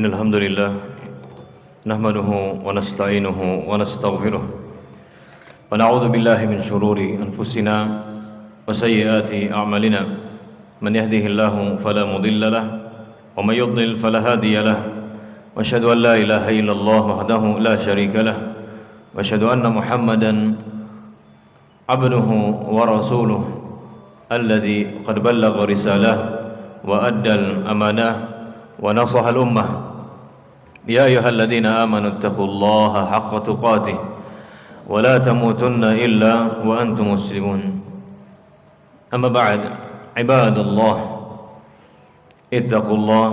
إن الحمد لله نحمده ونستعينه ونستغفره ونعوذ بالله من شرور أنفسنا وسيئات أعمالنا من يهده الله فلا مضل له ومن يضلل فلا هادي له وأشهد أن لا إله إلا الله وحده لا شريك له وأشهد أن محمدا عبده ورسوله الذي قد بلغ رسالة وأدى الأمانة ونصح الأمة يا أيها الذين آمنوا اتقوا الله حق تقاته ولا تموتن إلا وأنتم مسلمون أما بعد عباد الله اتقوا الله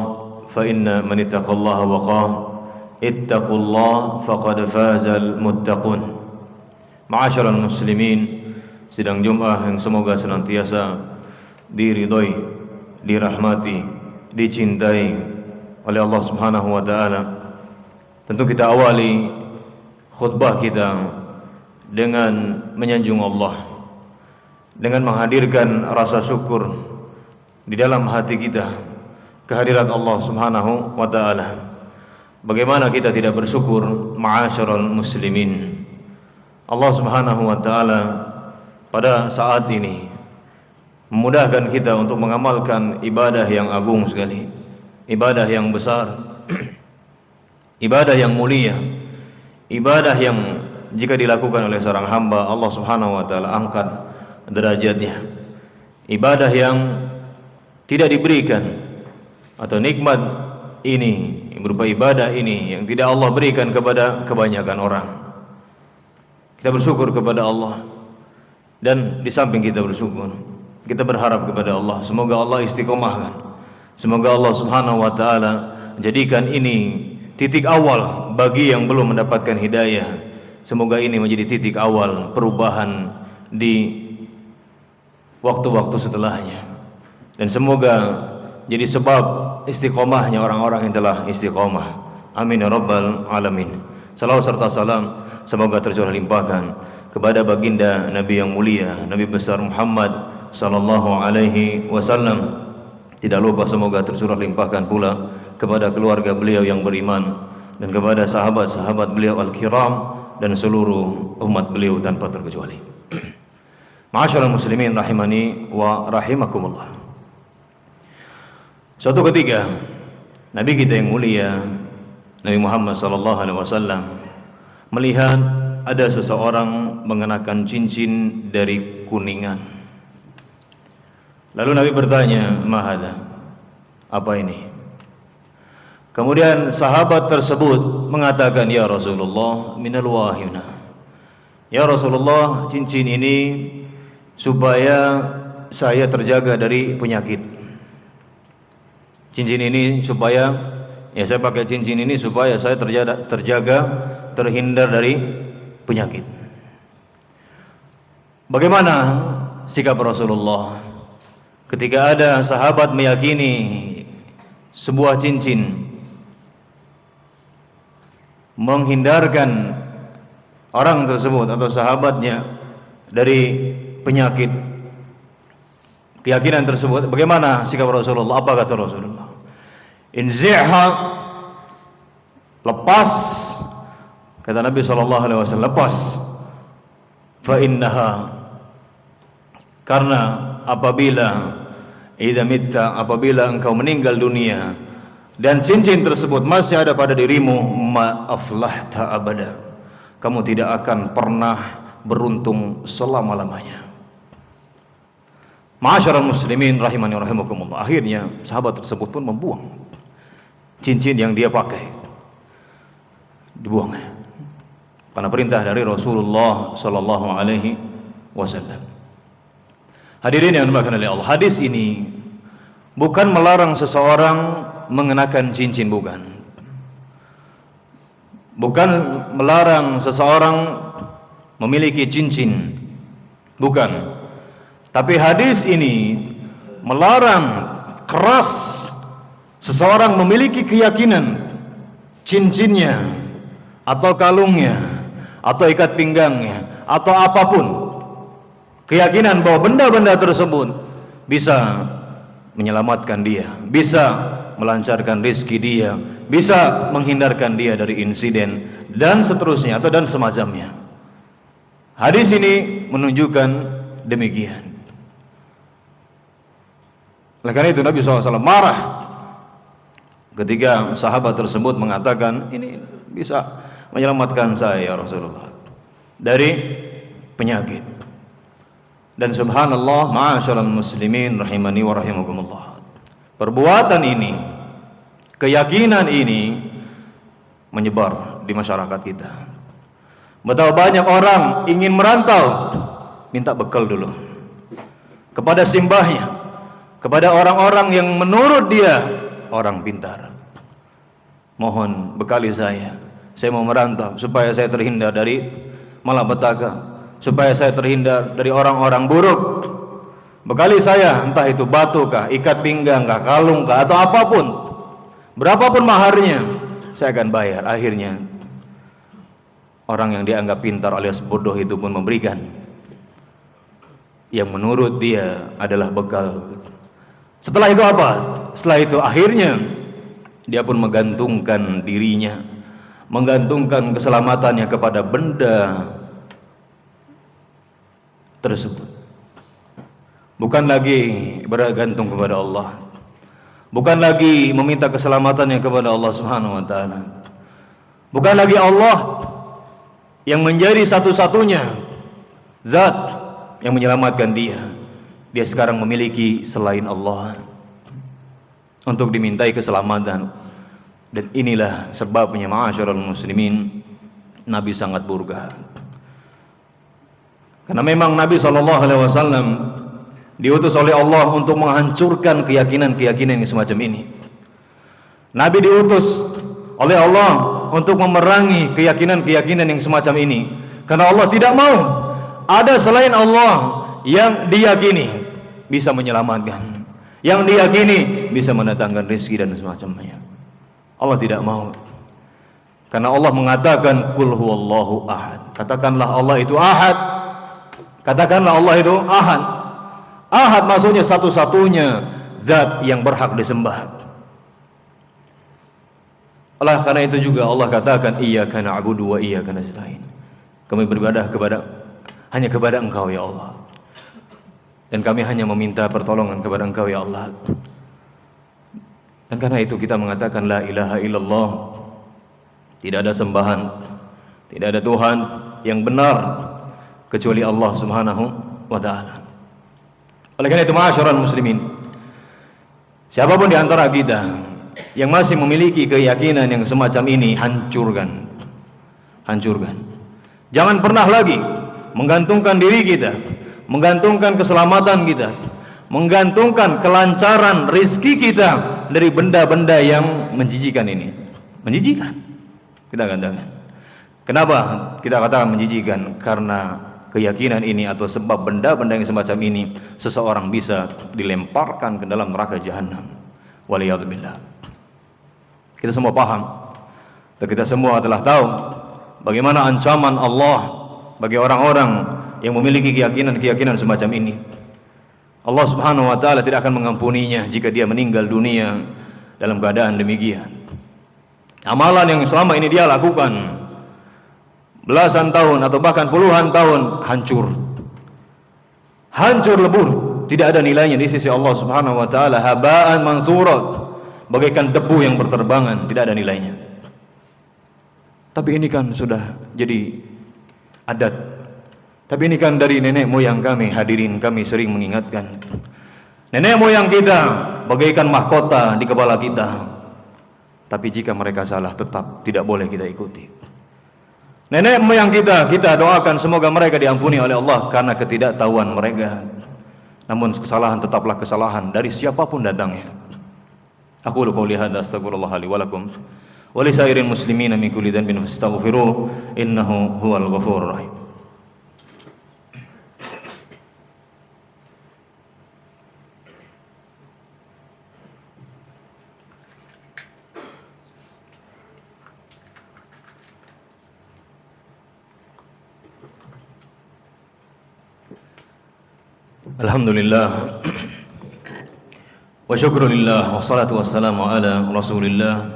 فإن من اتقى الله وقاه اتقوا الله فقد فاز المتقون. Ma'asyiral muslimin, sidang Jumat yang semoga senantiasa diridhoi, dirahmati, dicintai oleh Allah Subhanahu wa taala. Tentu kita awali khutbah kita dengan menyanjung Allah, dengan menghadirkan rasa syukur di dalam hati kita kehadirat Allah Subhanahu wa taala. Bagaimana kita tidak bersyukur, ma'asyiral muslimin? Allah Subhanahu wa taala pada saat ini memudahkan kita untuk mengamalkan ibadah yang agung sekali, ibadah yang besar, ibadah yang mulia, ibadah yang jika dilakukan oleh seorang hamba Allah Subhanahu wa taala angkat derajatnya. Ibadah yang tidak diberikan atau nikmat ini berupa ibadah ini yang tidak Allah berikan kepada kebanyakan orang. Kita bersyukur kepada Allah, dan di samping kita bersyukur, kita berharap kepada Allah semoga Allah istiqomahkan, semoga Allah Subhanahu wa taala jadikan ini titik awal bagi yang belum mendapatkan hidayah. Semoga ini menjadi titik awal perubahan di waktu-waktu setelahnya, dan semoga jadi sebab istiqomahnya orang-orang yang telah istiqomah. Amin ya rabbal alamin. Salawat serta salam semoga tercurah limpahkan kepada baginda Nabi yang mulia, Nabi besar Muhammad sallallahu alaihi wasallam. Tidak lupa semoga tercurah limpahkan pula kepada keluarga beliau yang beriman dan kepada sahabat-sahabat beliau al-kiram dan seluruh umat beliau tanpa terkecuali. Ma'asyiral muslimin rahimani wa rahimakumullah. Suatu ketika Nabi kita yang mulia Nabi Muhammad sallallahu alaihi wasallam melihat ada seseorang mengenakan cincin dari kuningan. Lalu Nabi bertanya, "Mahada?" Apa ini? Kemudian sahabat tersebut mengatakan, "Ya Rasulullah, minal wahina." Ya Rasulullah, cincin ini supaya saya terjaga dari penyakit. Cincin ini supaya saya pakai cincin ini supaya saya terjaga, terhindar dari penyakit. Bagaimana sikap Rasulullah ketika ada sahabat meyakini sebuah cincin menghindarkan orang tersebut atau sahabatnya dari penyakit, keyakinan tersebut? Bagaimana sikap Rasulullah? Apa kata Rasulullah? Inzi'ha, lepas, kata Nabi SAW, lepas. Fa innaha, karena apabila idza mitta, apabila engkau meninggal dunia dan cincin tersebut masih ada pada dirimu, ma aflahta abada, kamu tidak akan pernah beruntung selama-lamanya. Ma'asyiral muslimin rahimani wa rahimakumullah. Akhirnya sahabat tersebut pun membuang cincin yang dia pakai, dibuang karena perintah dari Rasulullah sallallahu alaihi wasallam. Hadirin yang dimuliakan oleh Allah, hadis ini bukan melarang seseorang mengenakan cincin, bukan melarang seseorang memiliki cincin, bukan. Tapi hadis ini melarang keras seseorang memiliki keyakinan cincinnya atau kalungnya atau ikat pinggangnya atau apapun, keyakinan bahwa benda-benda tersebut bisa menyelamatkan dia, bisa melancarkan rezeki dia, bisa menghindarkan dia dari insiden dan seterusnya atau dan semacamnya. Hadis ini menunjukkan demikian. Oleh karena itu Nabi SAW marah ketika sahabat tersebut mengatakan, ini bisa menyelamatkan saya ya Rasulullah dari penyakit. Dan subhanallah, ma'asyiral muslimin rahimani wa rahimakumullah, perbuatan ini, keyakinan ini menyebar di masyarakat kita. Betapa banyak orang ingin merantau, minta bekal dulu kepada simbahnya, kepada orang-orang yang menurut dia orang pintar. Mohon bekali saya mau merantau supaya saya terhindar dari malapetaka, supaya saya terhindar dari orang-orang buruk. Bekali saya, entah itu batu kah, ikat pinggang kah, kalung kah, atau apapun, berapapun maharnya, saya akan bayar. Akhirnya orang yang dianggap pintar alias bodoh itu pun memberikan yang menurut dia adalah bekal. Setelah itu apa? Setelah itu akhirnya dia pun menggantungkan dirinya, menggantungkan keselamatannya kepada benda tersebut. Bukan lagi bergantung kepada Allah, bukan lagi meminta keselamatannya kepada Allah Subhanahu wa taala. Bukan lagi Allah yang menjadi satu-satunya zat yang menyelamatkan dia. Dia sekarang memiliki selain Allah untuk dimintai keselamatan. Dan inilah sebabnya ma'asyiral muslimin, Nabi sangat murka. Karena memang Nabi SAW diutus oleh Allah untuk menghancurkan keyakinan-keyakinan yang semacam ini. Nabi diutus oleh Allah untuk memerangi keyakinan-keyakinan yang semacam ini, karena Allah tidak mau ada selain Allah yang diyakini bisa menyelamatkan, yang diyakini bisa mendatangkan rezeki dan semacamnya. Allah tidak mau, karena Allah mengatakan qul huwallahu ahad. Katakanlah Allah itu ahad. Katakanlah Allah itu ahad. Ahad maksudnya satu-satunya zat yang berhak disembah. Oleh karena itu juga Allah katakan iyyaka na'budu wa iyyaka nasta'in. Kami beribadah hanya kepada Engkau ya Allah, dan kami hanya meminta pertolongan kepada Engkau ya Allah. Dan karena itu kita mengatakan la ilaha illallah, tidak ada sembahan, tidak ada Tuhan yang benar kecuali Allah Subhanahu wa taala. Oleh karena itu ma'asyiral muslimin, siapapun di antara kita yang masih memiliki keyakinan yang semacam ini, hancurkan. Jangan pernah lagi menggantungkan diri kita, menggantungkan keselamatan kita, menggantungkan kelancaran rizki kita dari benda-benda yang menjijikan ini. Menjijikan kita katakan. Kenapa kita katakan menjijikan? Karena keyakinan ini atau sebab benda-benda yang semacam ini, seseorang bisa dilemparkan ke dalam neraka jahanam. Waliyadzubillah. Kita semua paham, dan kita semua telah tahu bagaimana ancaman Allah bagi orang-orang yang memiliki keyakinan-keyakinan semacam ini. Allah Subhanahu wa taala tidak akan mengampuninya jika dia meninggal dunia dalam keadaan demikian. Amalan yang selama ini dia lakukan belasan tahun atau bahkan puluhan tahun hancur lebur, tidak ada nilainya di sisi Allah Subhanahu wa taala. Haba'an mansurat, bagaikan debu yang berterbangan, tidak ada nilainya. Tapi ini kan sudah jadi adat. Tapi ini kan dari nenek moyang kami, hadirin, kami sering mengingatkan. Nenek moyang kita bagaikan mahkota di kepala kita. Tapi jika mereka salah, tetap tidak boleh kita ikuti. Nenek moyang kita doakan semoga mereka diampuni oleh Allah karena ketidaktahuan mereka. Namun kesalahan tetaplah kesalahan dari siapapun datangnya. Aku qouli hadza astaghfirullah li wa lakum wa li sairil muslimina min kulli dhanbin fastaghfiruhu innahu huwal ghafurur rahim. Alhamdulillah wa syukrulillah wa salatu wassalamu ala rasulillah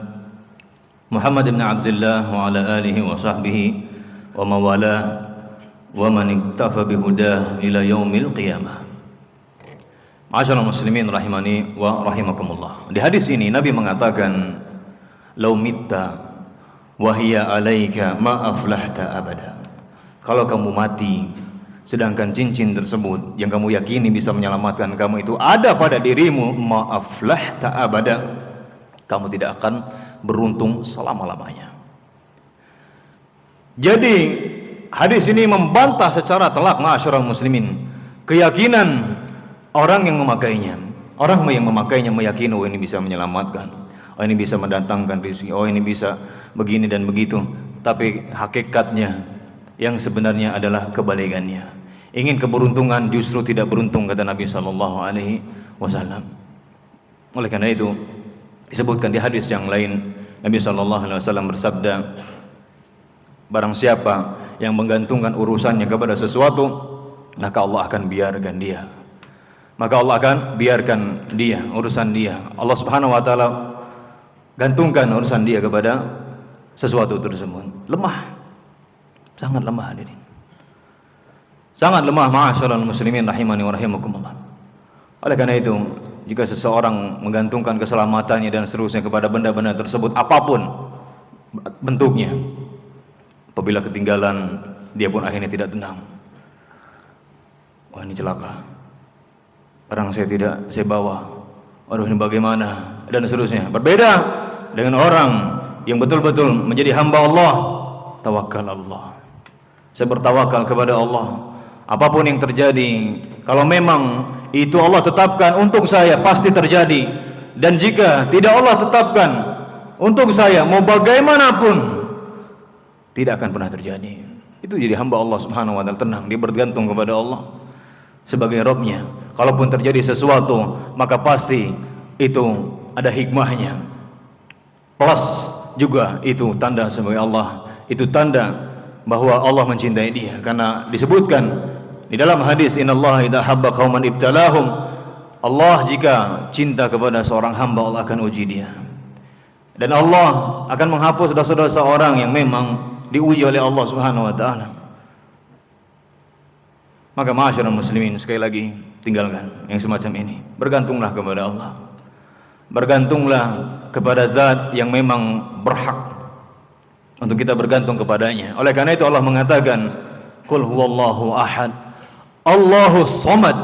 Muhammad ibn Abdullah wa ala alihi wa sahbihi wa mawalah wa man iktafa bihudah ila yaumil qiyamah. Ma'asyiral muslimin rahimani wa rahimakumullah. Di hadis ini Nabi mengatakan, "Lau mitta wa hiya 'alaika ma aflahta abada." Kalau kamu mati sedangkan cincin tersebut yang kamu yakini bisa menyelamatkan kamu itu ada pada dirimu, ma aflahta abada, kamu tidak akan beruntung selama-lamanya. Jadi hadis ini membantah secara telak, ma'asyiral muslimin, keyakinan orang yang memakainya. Orang yang memakainya meyakini, oh ini bisa menyelamatkan, oh ini bisa mendatangkan rezeki, oh ini bisa begini dan begitu. Tapi hakikatnya yang sebenarnya adalah kebalikannya. Ingin keberuntungan justru tidak beruntung, kata Nabi SAW. Oleh karena itu disebutkan di hadis yang lain, Nabi SAW bersabda, barang siapa yang menggantungkan urusannya kepada sesuatu, maka Allah akan biarkan dia. Maka Allah akan biarkan dia, urusan dia. Allah Subhanahu wa taala gantungkan urusan dia kepada sesuatu tersebut. Lemah. Sangat lemah hadirin. Sangat lemah, ma'asyiral muslimin rahimani wa rahimakumullah. Oleh karena itu, jika seseorang menggantungkan keselamatannya dan seterusnya kepada benda-benda tersebut apapun bentuknya, apabila ketinggalan, dia pun akhirnya tidak tenang. Wah, ini celaka, barang saya bawa, waduh ini bagaimana, dan seterusnya. Berbeda dengan orang yang betul-betul menjadi hamba Allah. Tawakal Allah, saya bertawakal kepada Allah. Apapun yang terjadi, kalau memang itu Allah tetapkan untuk saya, pasti terjadi. Dan jika tidak Allah tetapkan untuk saya, mau bagaimanapun, tidak akan pernah terjadi. Itu jadi hamba Allah Subhanahu wa taala, tenang, dia bergantung kepada Allah sebagai Rabbnya. Kalaupun terjadi sesuatu, maka pasti itu ada hikmahnya. Plus juga itu tanda sebagai Allah, itu tanda bahwa Allah mencintai dia, karena disebutkan di dalam hadis, innallaha idza habba qauman ibtalahum. Allah jika cinta kepada seorang hamba, Allah akan uji dia. Dan Allah akan menghapus dosa-dosa orang yang memang diuji oleh Allah Subhanahu wa taala. Maka ma'asyiral muslimin, sekali lagi tinggalkan yang semacam ini. Bergantunglah kepada Allah. Bergantunglah kepada zat yang memang berhak untuk kita bergantung kepadanya. Oleh karena itu Allah mengatakan, qul huwallahu ahad, Allahus samad.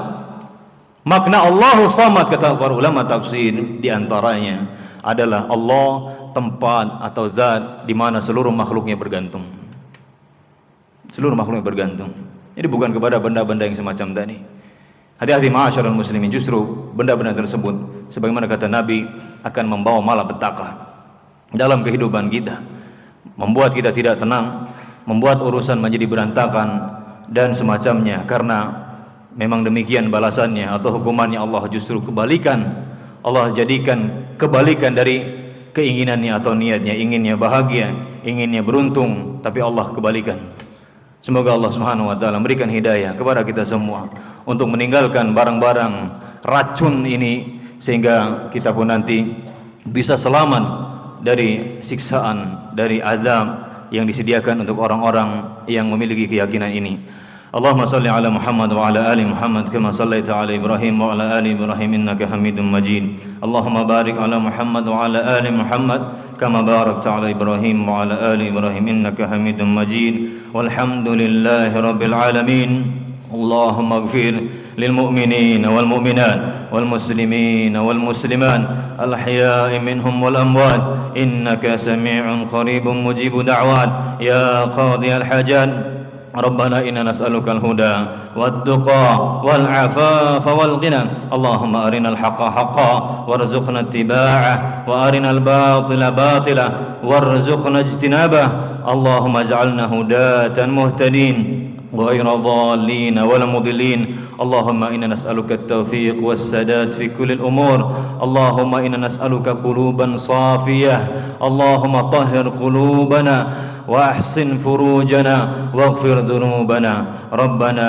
Makna Allahus samad, kata para ulama tafsir, diantaranya adalah Allah tempat atau zat di mana seluruh makhluknya bergantung. Seluruh makhluknya bergantung. Jadi bukan kepada benda-benda yang semacam tadi. Hati-hati ma'asyiral muslimin, justru benda-benda tersebut sebagaimana kata Nabi akan membawa malapetaka dalam kehidupan kita, membuat kita tidak tenang, membuat urusan menjadi berantakan dan semacamnya. Karena memang demikian balasannya atau hukumannya. Allah justru kebalikan. Allah jadikan kebalikan dari keinginannya atau niatnya. Inginnya bahagia, inginnya beruntung, tapi Allah kebalikan. Semoga Allah Subhanahu wa taala memberikan hidayah kepada kita semua untuk meninggalkan barang-barang racun ini, sehingga kita pun nanti bisa selamat dari siksaan, dari azab yang disediakan untuk orang-orang yang memiliki keyakinan ini. Allahumma salli ala Muhammad wa ala ali Muhammad kama sallaita ala Ibrahim wa ala ali Ibrahim innaka Hamidum Majid. Allahumma barik ala Muhammad wa ala ali Muhammad kama barakta ala Ibrahim wa ala ali Ibrahim innaka Hamidum Majid. Walhamdulillahi rabbil alamin. Allahumma ighfir lil mu'minina wal mu'minat wal muslimina wal muslimat al ahya'i minhum wal amwat innaka sami'un qaribun mujibud da'wat ya qadiyal hajat. ربنا إنا نسألك الهدى والتقى والعفاف والغنى اللهم أرنا الحق حقا وارزقنا اتباعه وأرنا الباطل باطلا وارزقنا اجتنابه اللهم اجعلنا هداة مهتدين غير ضالين ولا مضلين اللهم إنا نسألك التوفيق والسداد في كل الأمور اللهم إنا نسألك قلوبا صافية اللهم طهر قلوبنا وأحسن فروجنا واغفر ذنوبنا. ربنا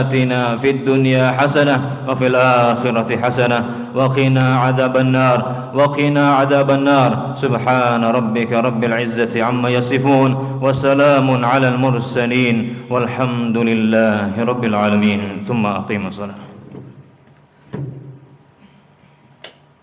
آتنا في الدنيا حسنة وفي الآخرة حسنة وقنا عذاب النار. سبحان ربك رب العزة عما يصفون وسلام على المرسلين والحمد لله رب العالمين. ثم أقيم الصلاة.